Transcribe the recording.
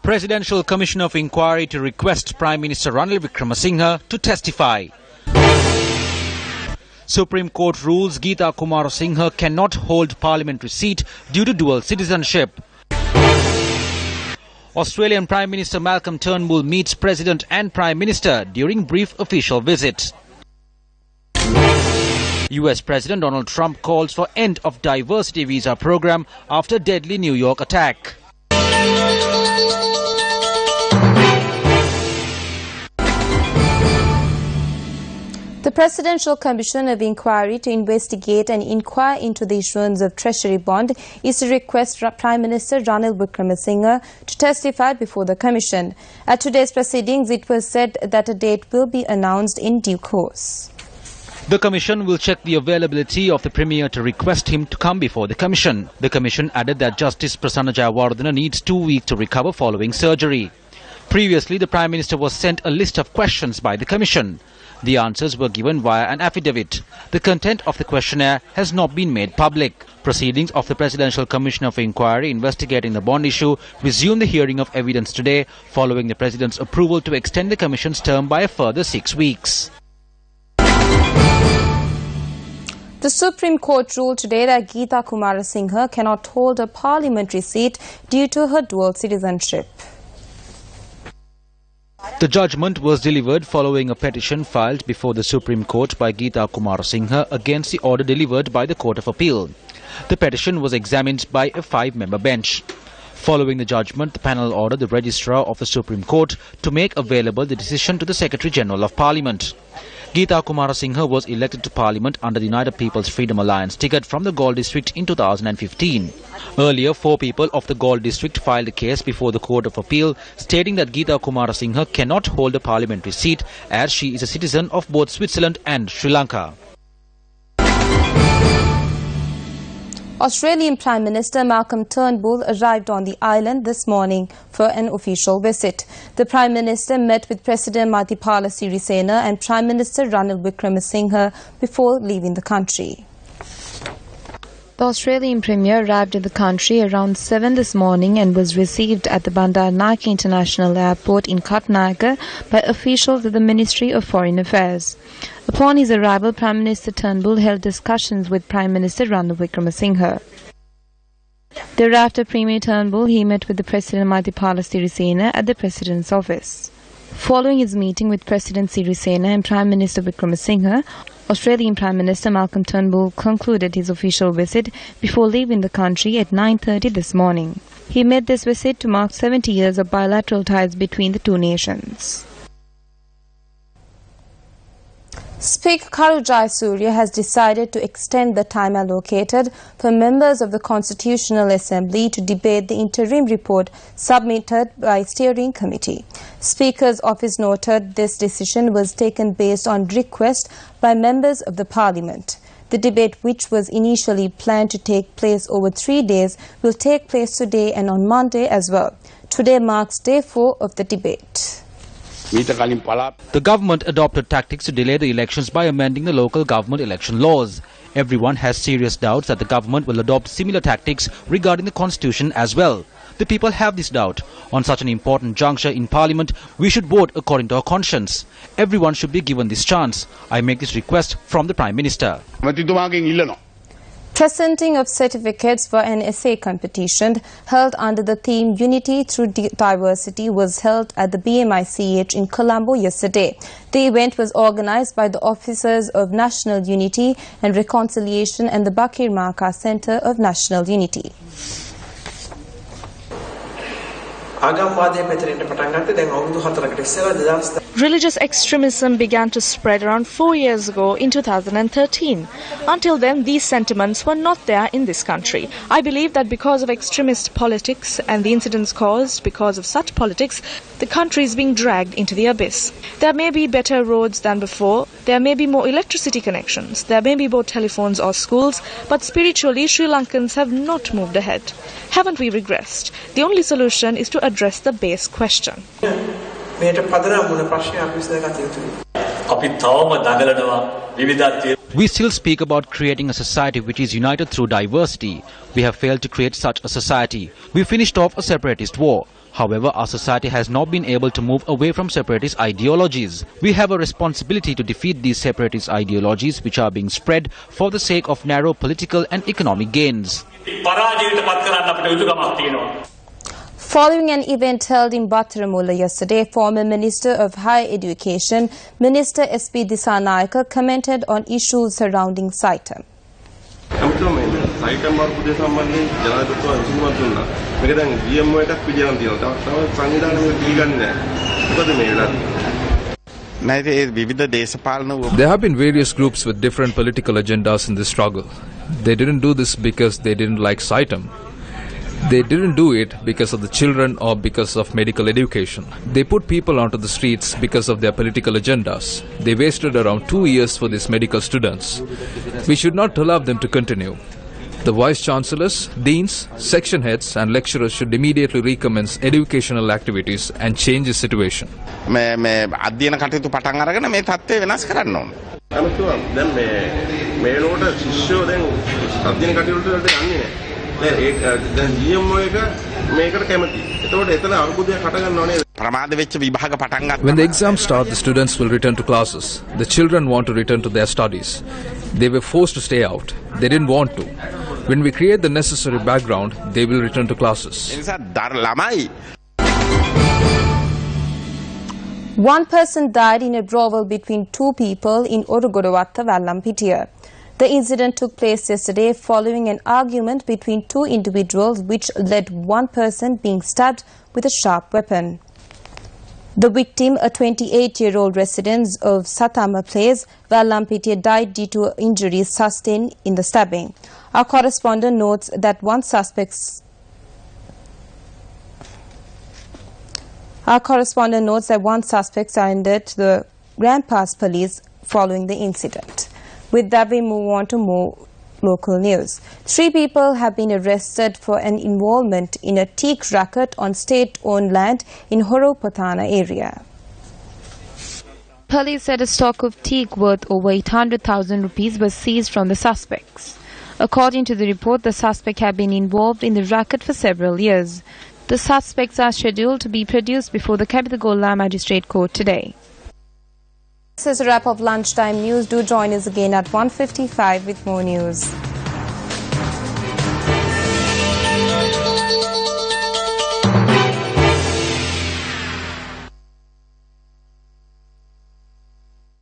Presidential Commission of Inquiry to request Prime Minister Ranil Wickremesinghe to testify. Supreme Court rules Geeta Kumarasinghe cannot hold parliamentary seat due to dual citizenship. Australian Prime Minister Malcolm Turnbull meets President and Prime Minister during brief official visit. US President Donald Trump calls for end of diversity visa program after deadly New York attack. The Presidential Commission of Inquiry to investigate and inquire into the issuance of Treasury bond is to request Prime Minister Ranil Wickremesinghe to testify before the Commission. At today's proceedings, it was said that a date will be announced in due course. The Commission will check the availability of the Premier to request him to come before the Commission. The Commission added that Justice Prasanna Jayawardena needs 2 weeks to recover following surgery. Previously, the Prime Minister was sent a list of questions by the Commission. The answers were given via an affidavit. The content of the questionnaire has not been made public. Proceedings of the Presidential Commission of Inquiry investigating the bond issue resumed the hearing of evidence today following the President's approval to extend the Commission's term by a further 6 weeks. The Supreme Court ruled today that Geeta Kumarasinghe cannot hold a parliamentary seat due to her dual citizenship. The judgment was delivered following a petition filed before the Supreme Court by Geeta Kumarasinghe against the order delivered by the Court of Appeal. The petition was examined by a 5-member bench. Following the judgment, the panel ordered the Registrar of the Supreme Court to make available the decision to the Secretary-General of Parliament. Geeta Kumarasinghe was elected to Parliament under the United People's Freedom Alliance ticket from the Galle District in 2015. Earlier, 4 people of the Galle District filed a case before the Court of Appeal stating that Geeta Kumarasinghe cannot hold a parliamentary seat as she is a citizen of both Switzerland and Sri Lanka. Australian Prime Minister Malcolm Turnbull arrived on the island this morning for an official visit. The Prime Minister met with President Maithripala Sirisena and Prime Minister Ranil Wickremesinghe before leaving the country. The Australian Premier arrived in the country around 7 this morning and was received at the Bandar Nike International Airport in Katnagar by officials of the Ministry of Foreign Affairs. Upon his arrival, Prime Minister Turnbull held discussions with Prime Minister Ranil Wickremesinghe. Thereafter, Premier Turnbull met with the President Maithripala Sirisena at the President's office. Following his meeting with President Sirisena and Prime Minister Wickremesinghe, Australian Prime Minister Malcolm Turnbull concluded his official visit before leaving the country at 9:30 this morning. He made this visit to mark 70 years of bilateral ties between the two nations. Speaker Karu Jayasuriya has decided to extend the time allocated for members of the Constitutional Assembly to debate the interim report submitted by Steering Committee. Speaker's office noted this decision was taken based on request by members of the Parliament. The debate, which was initially planned to take place over 3 days, will take place today and on Monday as well. Today marks day 4 of the debate. The government adopted tactics to delay the elections by amending the local government election laws. Everyone has serious doubts that the government will adopt similar tactics regarding the constitution as well. The people have this doubt. On such an important juncture in Parliament, we should vote according to our conscience. Everyone should be given this chance. I make this request from the Prime Minister. Presenting of certificates for an essay competition held under the theme Unity Through Diversity was held at the BMICH in Colombo yesterday. The event was organized by the Officers of National Unity and Reconciliation and the Bakir Marka Center of National Unity. Religious extremism began to spread around 4 years ago in 2013. Until then, these sentiments were not there in this country. I believe that because of extremist politics and the incidents caused because of such politics, the country is being dragged into the abyss. There may be better roads than before, there may be more electricity connections, there may be more telephones or schools, but spiritually Sri Lankans have not moved ahead. Haven't we regressed? The only solution is to address the base question. We still speak about creating a society which is united through diversity. We have failed to create such a society. We finished off a separatist war. However, our society has not been able to move away from separatist ideologies. We have a responsibility to defeat these separatist ideologies which are being spread for the sake of narrow political and economic gains. Following an event held in Bhattaramulla yesterday, former Minister of Higher Education, Minister S.P. Disanayake, commented on issues surrounding SITEM. There have been various groups with different political agendas in this struggle. They didn't do this because they didn't like SITEM. They didn't do it because of the children or because of medical education. They put people onto the streets because of their political agendas. They wasted around 2 years for these medical students. We should not allow them to continue. The vice-chancellors, deans, section heads and lecturers should immediately recommence educational activities and change the situation. When the exams start, the students will return to classes. The children want to return to their studies. They were forced to stay out. They didn't want to. When we create the necessary background, they will return to classes. One person died in a brawl between two people in Orugodawatta, Vallampitiya. The incident took place yesterday following an argument between two individuals which led one person being stabbed with a sharp weapon. The victim, a 28-year-old resident of Satama Place, Vallampitiya, died due to injuries sustained in the stabbing. Our correspondent notes that one suspect surrendered to the Ramparts police following the incident. With that, we move on to more local news. 3 people have been arrested for an involvement in a teak racket on state-owned land in Horopatana area. Police said a stock of teak worth over 800,000 rupees was seized from the suspects. According to the report, the suspect had been involved in the racket for several years. The suspects are scheduled to be produced before the Kapitagola Magistrate Court today. This is a wrap of Lunchtime News. Do join us again at 1:55 with more news.